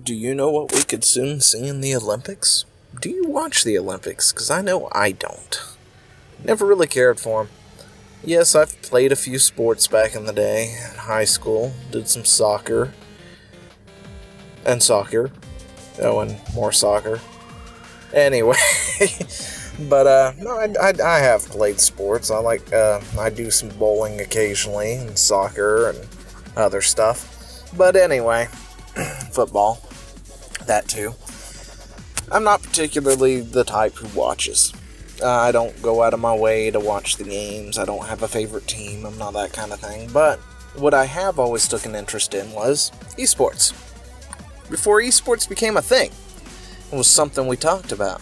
Do you know what we could soon see in the Olympics? Do you watch the Olympics? Because I know I don't. Never really cared for them. Yes, I've played a few sports back in the day. In high school, did some soccer. And soccer. Oh, and more soccer. Anyway. But, no, I have played sports. I do some bowling occasionally, and soccer, and other stuff. But anyway, football. That too. I'm not particularly the type who watches. I don't go out of my way to watch the games. I don't have a favorite team. I'm not that kind of thing. But what I have always took an interest in was esports. Before esports became a thing, it was something we talked about.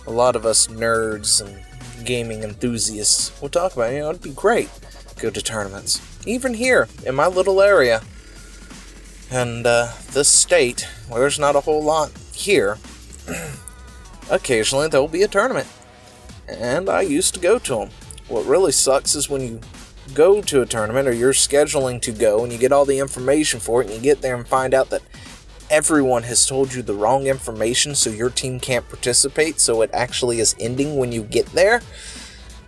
A lot of us nerds and gaming enthusiasts will talk about it. It'd be great to go to tournaments. Even here, in my little area. And this state, where there's not a whole lot here, occasionally there'll be a tournament. And I used to go to them. What really sucks is when you go to a tournament, or you're scheduling to go, and you get all the information for it, and you get there and find out that everyone has told you the wrong information, so your team can't participate, so it actually is ending when you get there,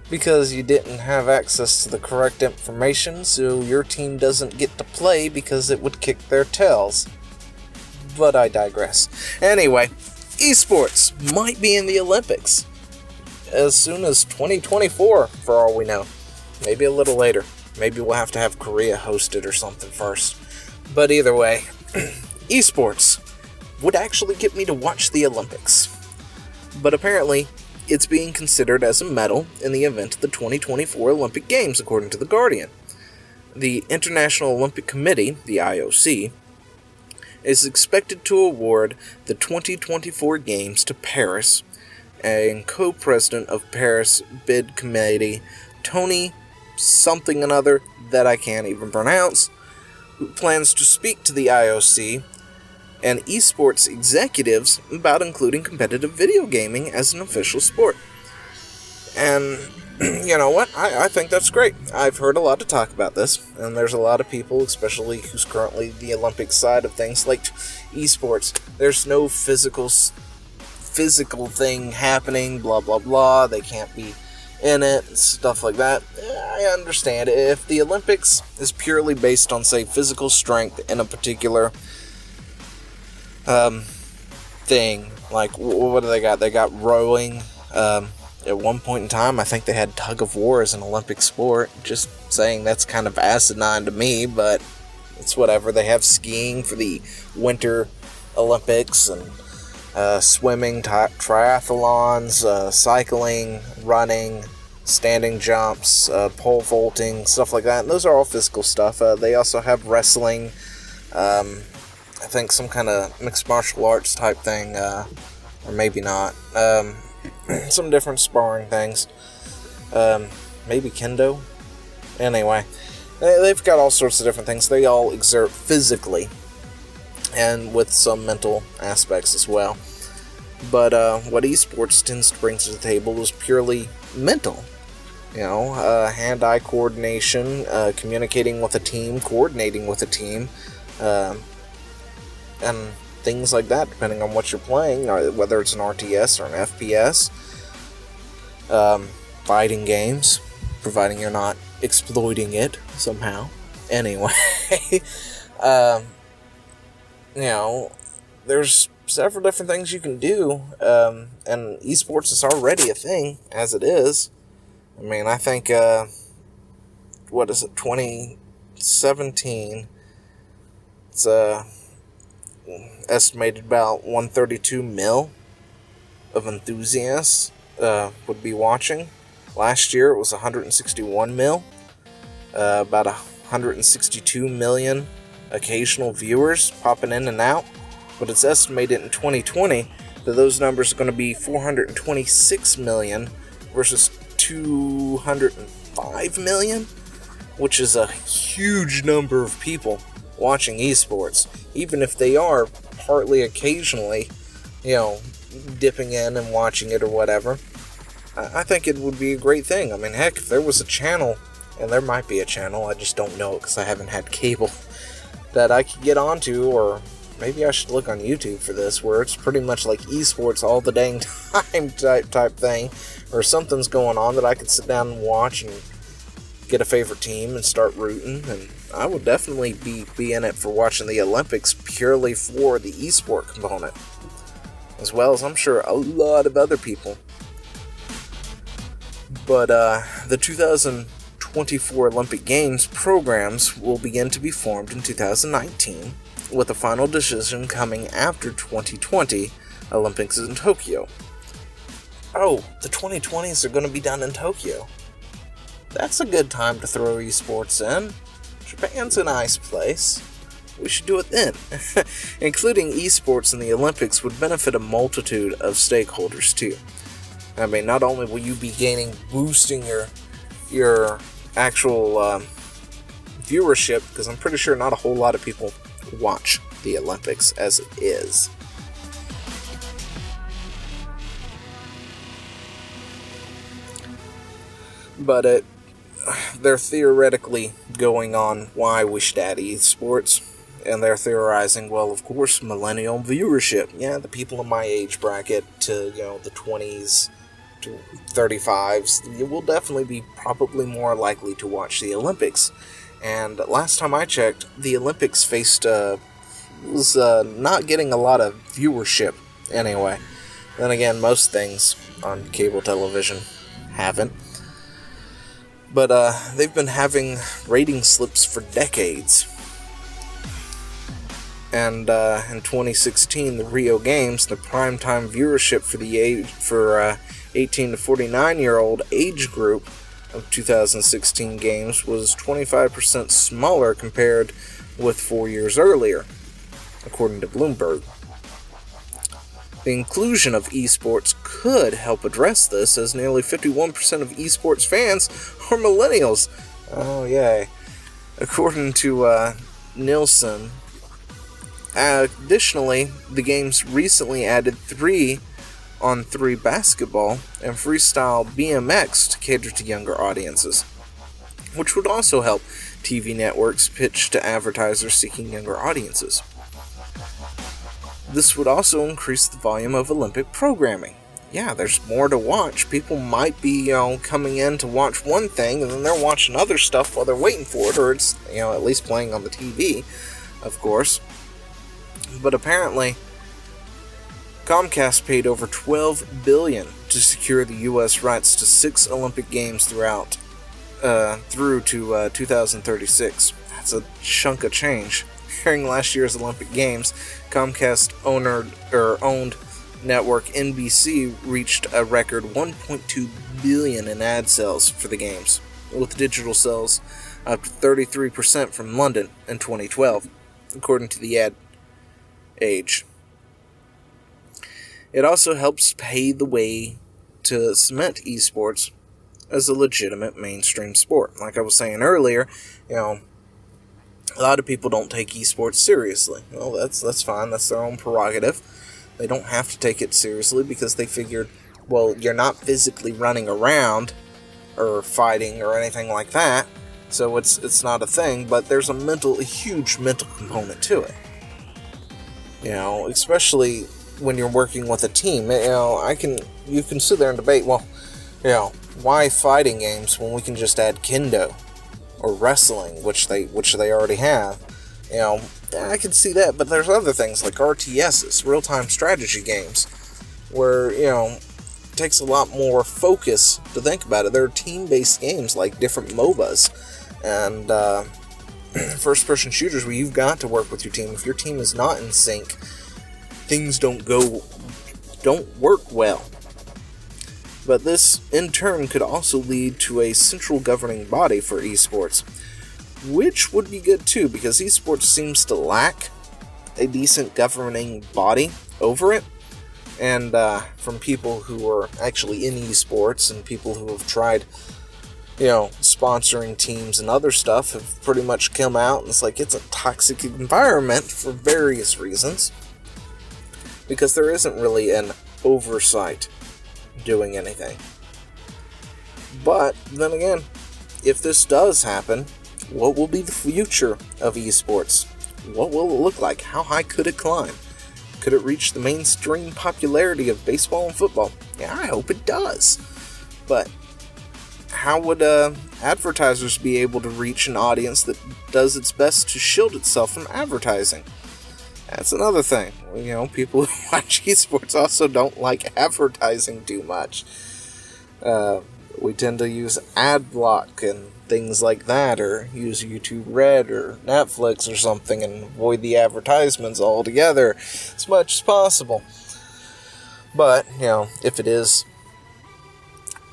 because you didn't have access to the correct information, so your team doesn't get to play because it would kick their tails. But I digress. Anyway, esports might be in the Olympics as soon as 2024, for all we know. Maybe a little later. Maybe we'll have to have Korea host it or something first. But either way, esports would actually get me to watch the Olympics. But apparently, it's being considered as a medal in the event of the 2024 Olympic Games, according to The Guardian. The International Olympic Committee, the IOC, is expected to award the 2024 Games to Paris, and co-president of Paris Bid Committee, Tony something another that I can't even pronounce, who plans to speak to the IOC and esports executives about including competitive video gaming as an official sport. And you know what? I think that's great. I've heard a lot of talk about this, and there's a lot of people, especially who's currently the Olympic side of things, like esports. There's no physical thing happening, blah blah blah, they can't be in it, stuff like that. I understand. If the Olympics is purely based on, say, physical strength in a particular thing, like, what do they got? They got rowing. At one point in time, I think they had tug of war as an Olympic sport. Just saying, that's kind of asinine to me, but it's whatever. They have skiing for the Winter Olympics, and swimming, triathlons, cycling, running, standing jumps, pole vaulting, stuff like that. And those are all physical stuff. They also have wrestling, I think some kind of mixed martial arts type thing, or maybe not. Some different sparring things. Maybe kendo? Anyway, they've got all sorts of different things. They all exert physically, and with some mental aspects as well. But what esports tends to bring to the table is purely mental. You know, hand-eye coordination, communicating with a team, coordinating with a team, and things like that, depending on what you're playing, whether it's an RTS or an FPS. Fighting games, providing you're not exploiting it somehow. Anyway, you know, there's several different things you can do, and esports is already a thing, as it is. I mean, I think, 2017, it's, estimated about 132 mil of enthusiasts, would be watching. Last year, it was 161 mil, about 162 million occasional viewers popping in and out. But it's estimated in 2020 that those numbers are going to be 426 million versus 205 million, which is a huge number of people watching esports, even if they are partly occasionally, you know, dipping in and watching it or whatever. I think it would be a great thing. I mean, heck, if there was a channel, and there might be a channel, I just don't know it because I haven't had cable, that I could get onto or maybe I should look on YouTube for this, where it's pretty much like esports all the dang time type thing, or something's going on that I could sit down and watch and get a favorite team and start rooting. And I would definitely be in it for watching the Olympics purely for the esport component, as well as I'm sure a lot of other people. But the 2024 Olympic Games programs will begin to be formed in 2019, with a final decision coming after 2020 Olympics in Tokyo. Oh, the 2020s are going to be done in Tokyo. That's a good time to throw esports in. Japan's a nice place. We should do it then. Including esports in the Olympics would benefit a multitude of stakeholders too. I mean, not only will you be boosting your actual viewership, because I'm pretty sure not a whole lot of people watch the Olympics as it is. But they're theoretically going on why we should add esports, and they're theorizing, well, of course, millennial viewership. Yeah, the people in my age bracket to, the 20s to 35s will definitely be probably more likely to watch the Olympics. And last time I checked, the Olympics was not getting a lot of viewership anyway. Then again, most things on cable television haven't. But they've been having rating slips for decades. And in 2016, the Rio Games, the primetime viewership for 18 to 49-year-old age group of 2016 games was 25% smaller compared with 4 years earlier, according to Bloomberg. The inclusion of esports could help address this, as nearly 51% of esports fans are millennials. Oh, yay. According to Nielsen. Additionally, the games recently added 3-on-3 basketball and freestyle BMX to cater to younger audiences, which would also help TV networks pitch to advertisers seeking younger audiences. This would also increase the volume of Olympic programming. Yeah, there's more to watch. People might be, coming in to watch one thing, and then they're watching other stuff while they're waiting for it, or it's, at least playing on the TV, of course. But apparently, Comcast paid over $12 billion to secure the U.S. rights to 6 Olympic Games through to 2036. That's a chunk of change. During last year's Olympic Games, Comcast owned network NBC reached a record $1.2 billion in ad sales for the games, with digital sales up to 33% from London in 2012, according to the Ad Age. It also helps pave the way to cement esports as a legitimate mainstream sport. Like I was saying earlier, a lot of people don't take esports seriously. Well, that's fine. That's their own prerogative. They don't have to take it seriously because they figured, well, you're not physically running around or fighting or anything like that, so it's not a thing. But there's a huge mental component to it. Especially when you're working with a team. You can sit there and debate, well, why fighting games when we can just add kendo or wrestling, which they already have. I can see that, but there's other things like RTSs, real-time strategy games, where, it takes a lot more focus to think about it. There are team-based games like different MOBAs and first-person shooters where you've got to work with your team. If your team is not in sync, things don't work well. But this, in turn, could also lead to a central governing body for esports, which would be good too, because esports seems to lack a decent governing body over it. And from people who are actually in esports and people who have tried, sponsoring teams and other stuff, have pretty much come out and it's a toxic environment for various reasons, because there isn't really an oversight doing anything. But then again, if this does happen, what will be the future of esports? What will it look like? How high could it climb? Could it reach the mainstream popularity of baseball and football? Yeah, I hope it does. But how would advertisers be able to reach an audience that does its best to shield itself from advertising? That's another thing. People who watch esports also don't like advertising too much. We tend to use ad block and things like that, or use YouTube Red or Netflix or something and avoid the advertisements altogether as much as possible. But, if it is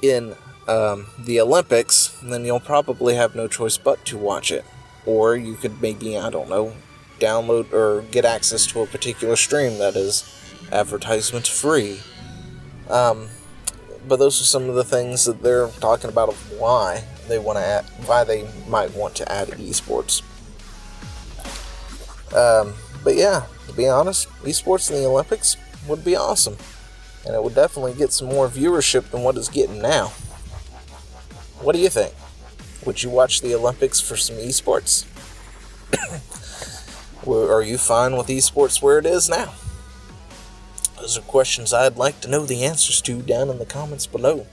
in the Olympics, then you'll probably have no choice but to watch it. Or you could maybe, download or get access to a particular stream that is advertisement free. But those are some of the things that they're talking about of why they might want to add esports. But yeah, to be honest, esports in the Olympics would be awesome, and it would definitely get some more viewership than what it's getting now. What do you think? Would you watch the Olympics for some esports? Are you fine with esports where it is now? Those are questions I'd like to know the answers to down in the comments below.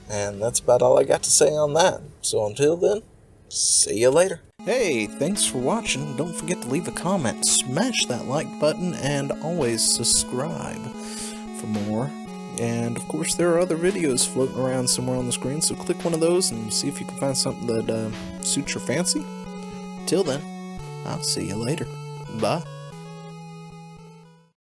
And that's about all I got to say on that. So until then, see you later. Hey, thanks for watching. Don't forget to leave a comment, smash that like button, and always subscribe for more. And of course, there are other videos floating around somewhere on the screen, so click one of those and see if you can find something that suits your fancy. Till then, I'll see you later. Bye.